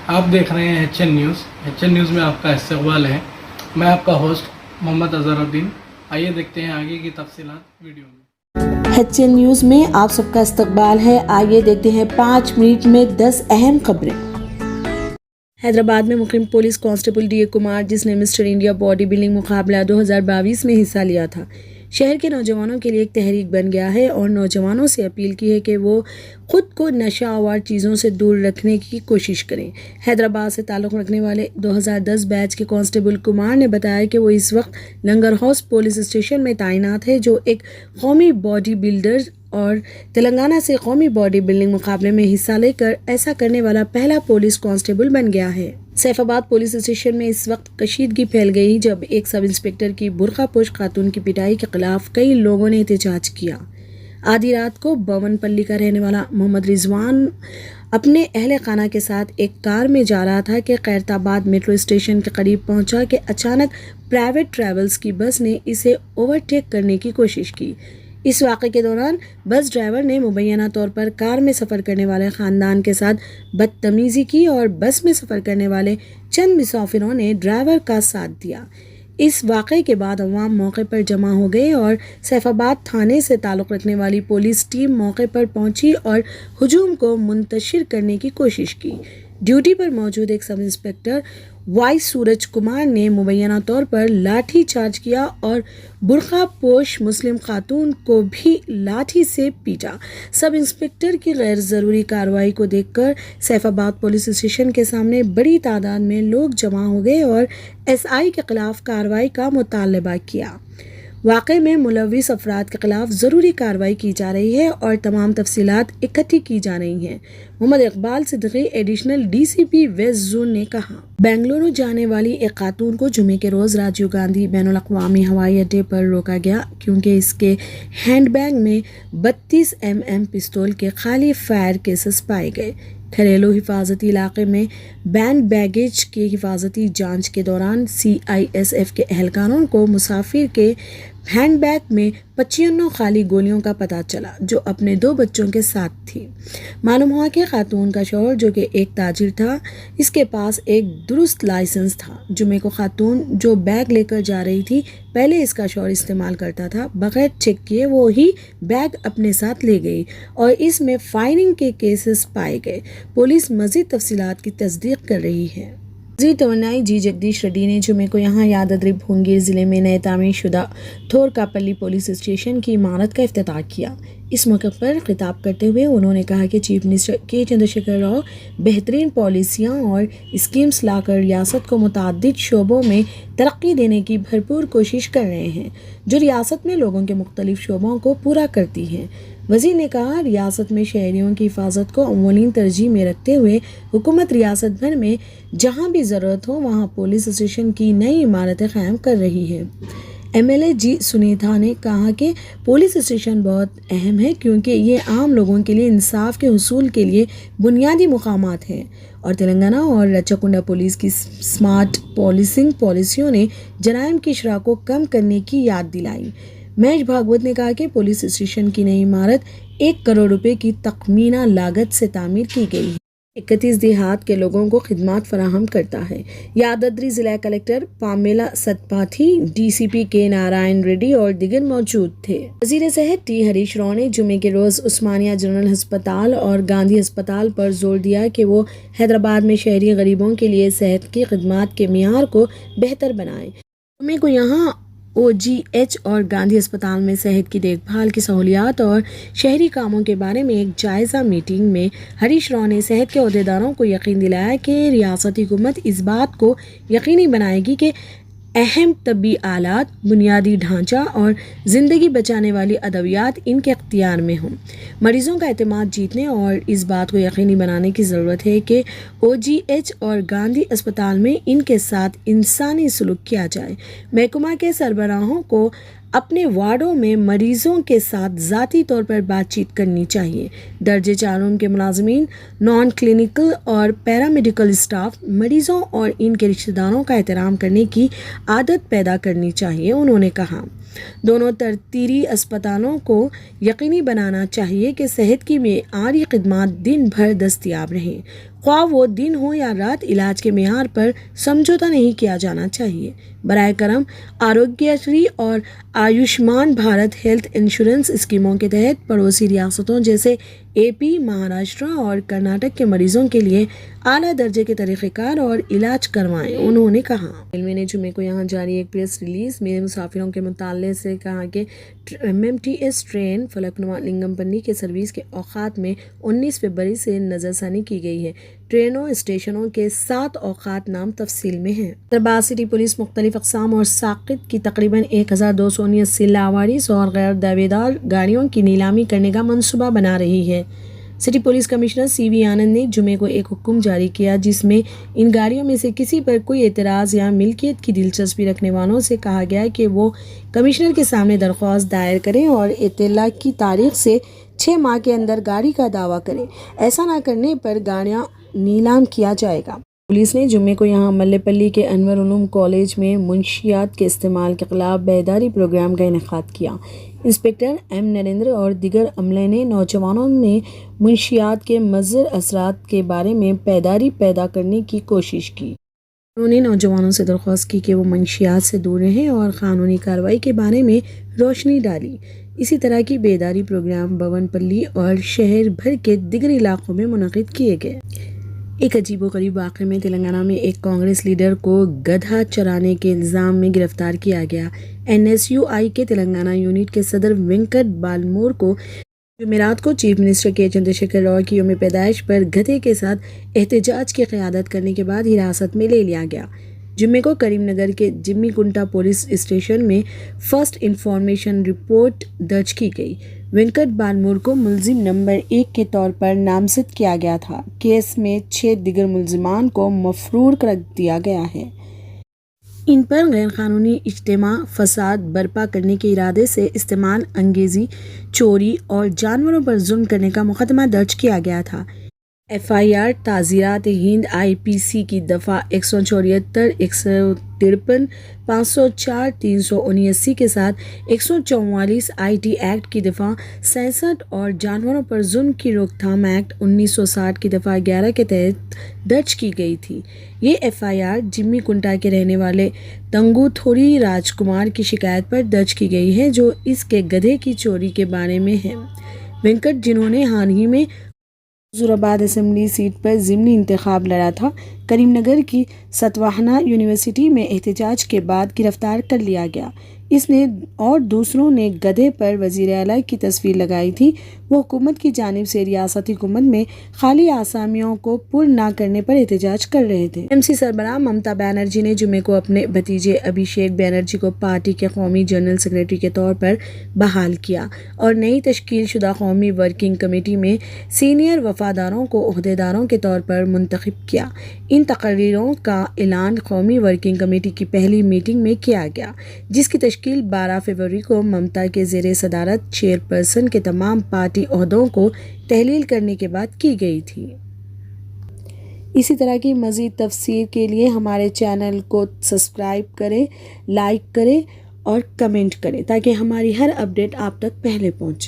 आप देख रहे हैं HN न्यूज़। HN न्यूज़ में आपका इस्तकबाल है। मैं आपका होस्ट मोहम्मद अज़हरुद्दीन। आइए देखते हैं आगे की तफसीलात वीडियो में। HN न्यूज़ में आप सबका इस्तकबाल है। आइए देखते हैं 5 मिनट में 10 अहम खबरें। हैदराबाद में मुक़िम पुलिस कांस्टेबल DA कुमार, जिसने मिस्टर इंडिया बॉडी बिल्डिंग मुकाबला 2022 में हिस्सा लिया था, शहर के नौजवानों के लिए एक तहरीक बन गया है और नौजवानों से अपील की है कि वो खुद को नशा आवर चीज़ों से दूर रखने की कोशिश करें। हैदराबाद से ताल्लुक़ रखने वाले 2010 बैच के कांस्टेबल कुमार ने बताया कि वो इस वक्त लंगर हाउस पुलिस स्टेशन में तैनात है, जो एक कौमी बॉडी बिल्डर और तेलंगाना से कौमी बॉडी बिल्डिंग मुकाबले में हिस्सा लेकर ऐसा करने वाला पहला पुलिस कांस्टेबल बन गया है। सैफाबाद पुलिस स्टेशन में इस वक्त कशीदगी फैल गई जब एक सब इंस्पेक्टर की बुर्कापोश खातून की पिटाई के खिलाफ कई लोगों ने एहतजाज किया। आधी रात को बवनपल्ली का रहने वाला मोहम्मद रिजवान अपने अहले खाना के साथ एक कार में जा रहा था कि खैरताबाद मेट्रो स्टेशन के करीब पहुंचा कि अचानक प्राइवेट ट्रैवल्स की बस ने इसे ओवरटेक करने की कोशिश की। इस वाक़े के दौरान बस ड्राइवर ने मुबैना तौर पर कार में सफ़र करने वाले ख़ानदान के साथ बदतमीज़ी की और बस में सफ़र करने वाले चंद मुसाफिरों ने ड्राइवर का साथ दिया। इस वाक़े के बाद अवाम मौके पर जमा हो गए और सैफाबाद थाने से ताल्लुक़ रखने वाली पुलिस टीम मौके पर पहुंची और हुजूम को मुंतशिर करने की कोशिश की। ड्यूटी पर मौजूद एक sub inspector Y Suraj Kumar ने मुबैना तौर पर लाठी चार्ज किया और बुर्का पोश मुस्लिम खातून को भी लाठी से पीटा। सब इंस्पेक्टर की गैर ज़रूरी कार्रवाई को देखकर सैफाबाद पुलिस स्टेशन के सामने बड़ी तादाद में लोग जमा हो गए और SI के खिलाफ कार्रवाई का मुतालबा किया। वाक़े में मुलविस अफराद के खिलाफ ज़रूरी कार्रवाई की जा रही है और तमाम तफसीलात इकट्ठी की जा रही हैं। Mohammad Iqbal Siddiqui additional DCP west zone ने कहा, बेंगलुरु जाने वाली एक खातून को जुमे के रोज़ राजीव गांधी बैनुल-अक़वामी हवाई अड्डे पर रोका गया क्योंकि इसके हैंडबैग में 32 mm पिस्तौल के खाली फायर केसेस पाए गए। घरेलू हिफाजती इलाके में बैन बैगेज की हिफाजती जांच के दौरान CISF के एहलकारों को मुसाफिर के हैंडबैग में 55 खाली गोलियों का पता चला, जो अपने 2 बच्चों के साथ थी। मालूम हुआ कि खातून का शौहर, जो कि एक ताजिर था, इसके पास एक दुरुस्त लाइसेंस था। जुमे को खातून जो बैग लेकर जा रही थी, पहले इसका शौहर इस्तेमाल करता था। बगैर चेक किए वो ही बैग अपने साथ ले गई और इसमें फायरिंग के केसेस पाए गए। पुलिस मज़ीद तफसीलात की तस्दीक कर रही है। वज़ीर तवन्नाई G जगदीश रेड्डी ने जुमे को यहाँ यादाद्री भोंगीर ज़िले में नए तामीर शुदा थोरकापल्ली पुलिस स्टेशन की इमारत का इफ्तिताह किया। इस मौके पर खिताब करते हुए उन्होंने कहा कि chief minister K Chandrashekhar Rao बेहतरीन पॉलिसियाँ और स्कीम्स लाकर रियासत को मुतअद्दिद शोबों में तरक्की देने की भरपूर कोशिश कर रहे हैं, जो रियासत में लोगों के मुख्तलिफ शोबों को पूरा करती हैं। वज़ीर ने कहा, रियासत में शहरियों की हिफाजत को अव्वलीन तरजीह में रखते हुए हुकूमत रियासत भर में जहाँ भी ज़रूरत हो वहाँ पुलिस स्टेशन की नई इमारतें क़ायम कर रही है। MLA G सुनीता ने कहा कि पुलिस स्टेशन बहुत अहम है क्योंकि ये आम लोगों के लिए इंसाफ के हुसूल के लिए बुनियादी मुकामात हैं और तेलंगाना और रच्चाकुंडा पुलिस की स्मार्ट पॉलिसिंग पॉलिसियों ने जराइम की शरह को कम करने की याद दिलाई। महेश भागवत ने कहा कि पुलिस स्टेशन की नई इमारत 1 करोड़ रुपए की तखमीना लागत से तामीर की गई है। 31 देहात के लोगों को खिदमात फराहम करता है। यादाद्री ज़िला collector Pamela Satpathy, DCP K Narayana Reddy और दिगर मौजूद थे। वज़ीर सेहत T हरीश राव ने जुमे के रोज़ उस्मानिया जनरल अस्पताल और गांधी अस्पताल पर जोर दिया कि वो हैदराबाद में शहरी गरीबों के लिए सेहत की खिदमात के मियार को बेहतर बनाएं। जुमे को यहाँ OGH और गांधी अस्पताल में सेहत की देखभाल की सहूलियात और शहरी कामों के बारे में एक जायज़ा मीटिंग में हरीश राव ने सेहत के अहदेदारों को यकीन दिलाया कि रियासती हुकूमत इस बात को यकीनी बनाएगी कि अहम तबी आलात, बुनियादी ढांचा और ज़िंदगी बचाने वाली अदवियात इनके अख्तियार में हों। मरीज़ों का एतमाद जीतने और इस बात को यकीनी बनाने की ज़रूरत है कि OGH और गांधी अस्पताल में इनके साथ इंसानी सलूक किया जाए। महकमा के सरबराहों को अपने वार्डों में मरीज़ों के साथ ज़ाती तौर पर बातचीत करनी चाहिए। दर्जे 4 के मुलाजमीन, नॉन क्लिनिकल और पैरामेडिकल स्टाफ मरीज़ों और इनके रिश्तेदारों का एहतराम करने की आदत पैदा करनी चाहिए। उन्होंने कहा, दोनों तरतीरी अस्पतालों को यकीनी बनाना चाहिए कि सेहत की मेआरी खिदमात दिन भर दस्तियाब रहें। خواہ وہ دن ہو یا رات، علاج کے معیار پر سمجھوتہ نہیں کیا جانا چاہیے۔ برائے کرم آروگیہ شری اور آیوشمان بھارت ہیلتھ انشورنس اسکیموں کے تحت پڑوسی ریاستوں جیسے اے پی، مہاراشٹر اور کرناٹک کے مریضوں کے لیے اعلیٰ درجے کے طریقہ کار اور علاج کروائیں، انہوں نے کہا۔ ریلوے نے جمعے کو یہاں جاری ایک پریس ریلیز میں مسافروں کے مطالعے سے کہا کہ MMTS ٹرین فلکنواں لنگمپلی کے سروس کے اوقات میں 19 فروری سے نظر ثانی کی گئی ہے۔ ٹرینوں اسٹیشنوں کے 7 اوقات نام تفصیل میں ہیں۔ حیدرآباد سٹی پولیس مختلف اقسام اور ساقط کی تقریباً 1279 لاوارث اور غیر دعوے دار گاڑیوں کی نیلامی کرنے کا منصوبہ بنا رہی ہے۔ سٹی پولیس کمشنر CV آنند نے جمعے کو ایک حکم جاری کیا جس میں ان گاڑیوں میں سے کسی پر کوئی اعتراض یا ملکیت کی دلچسپی رکھنے والوں سے کہا گیا کہ وہ کمشنر کے سامنے درخواست دائر کریں اور اطلاع کی تاریخ سے 6 ماہ کے اندر گاڑی کا دعویٰ کریں۔ ایسا نہ کرنے پر گاڑیاں نیلام کیا جائے گا۔ پولیس نے جمعے کو یہاں ملے پلی کے انور علوم کالج میں منشیات کے استعمال کے خلاف بیداری پروگرام کا انعقاد کیا۔ انسپکٹر M نریندر اور دیگر عملے نے نوجوانوں میں منشیات کے مضر اثرات کے بارے میں بیداری پیدا کرنے کی کوشش کی۔ انہوں نے نوجوانوں سے درخواست کی کہ وہ منشیات سے دور رہیں اور قانونی کارروائی کے بارے میں روشنی ڈالی۔ اسی طرح کی بیداری پروگرام بون پلی اور شہر بھر کے دیگر علاقوں میں منعقد کیے گئے۔ ایک عجیب و غریب واقعے میں تلنگانہ میں ایک کانگریس لیڈر کو گدھا چرانے کے الزام میں گرفتار کیا گیا۔ NSUI کے تلنگانہ یونٹ کے صدر وینکٹ بالمور کو جمعرات کو چیف منسٹر کے چندر شیکھر راؤ کی یوم پیدائش پر گدھے کے ساتھ احتجاج کی قیادت کرنے کے بعد حراست میں لے لیا گیا۔ جمعے کو کریم نگر کے جمی کنٹا پولیس اسٹیشن میں فرسٹ انفارمیشن رپورٹ درج کی گئی۔ وینکٹ بالمور کو ملزم نمبر 1 کے طور پر نامزد کیا گیا تھا۔ کیس میں 6 دیگر ملزمان کو مفرور کر دیا گیا ہے۔ ان پر غیر قانونی اجتماع، فساد برپا کرنے کے ارادے سے استعمال انگیزی، چوری اور جانوروں پر ظلم کرنے کا مقدمہ درج کیا گیا تھا۔ FIR تعزیرات ہند IPC کی دفعہ 174، 153، 504، 379 کے ساتھ 144 IT ایکٹ کی دفعہ 66 اور جانوروں پر ظلم کی روک تھام ایکٹ 1960 کی دفعہ 11 کے تحت درج کی گئی تھی۔ یہ FIR جمی کنٹا کے رہنے والے تنگو تھوری راج کمار کی شکایت پر درج کی گئی ہے جو اس کے گدھے کی چوری کے بارے میں ہے۔ وینکٹ، جنہوں نے حال ہی میں حضور آباد اسمبلی سیٹ پر ضمنی انتخاب لڑا تھا، کریم نگر کی ستواہنا یونیورسٹی میں احتجاج کے بعد گرفتار کر لیا گیا۔ اس نے اور دوسروں نے گدھے پر وزیر اعلیٰ کی تصویر لگائی تھی۔ وہ حکومت کی جانب سے ریاستی حکومت میں خالی آسامیوں کو پر نہ کرنے پر احتجاج کر رہے تھے۔ TMC سربراہ ممتا بنرجی نے جمعے کو اپنے بھتیجے ابھیشیک بنرجی کو پارٹی کے قومی جنرل سیکرٹری کے طور پر بحال کیا اور نئی تشکیل شدہ قومی ورکنگ کمیٹی میں سینئر وفاداروں کو عہدیداروں کے طور پر منتخب کیا۔ ان تقرریوں کا اعلان قومی ورکنگ کمیٹی کی پہلی میٹنگ میں کیا گیا، جس کی تشکیل 12 فروری کو ممتا کے زیر صدارت چیئرپرسن کے تمام پارٹی عہدوں کو تحلیل کرنے کے بعد کی گئی تھی۔ اسی طرح کی مزید تفصیل کے لیے ہمارے چینل کو سبسکرائب کریں، لائک کریں اور کمنٹ کریں تاکہ ہماری ہر اپڈیٹ آپ تک پہلے پہنچے۔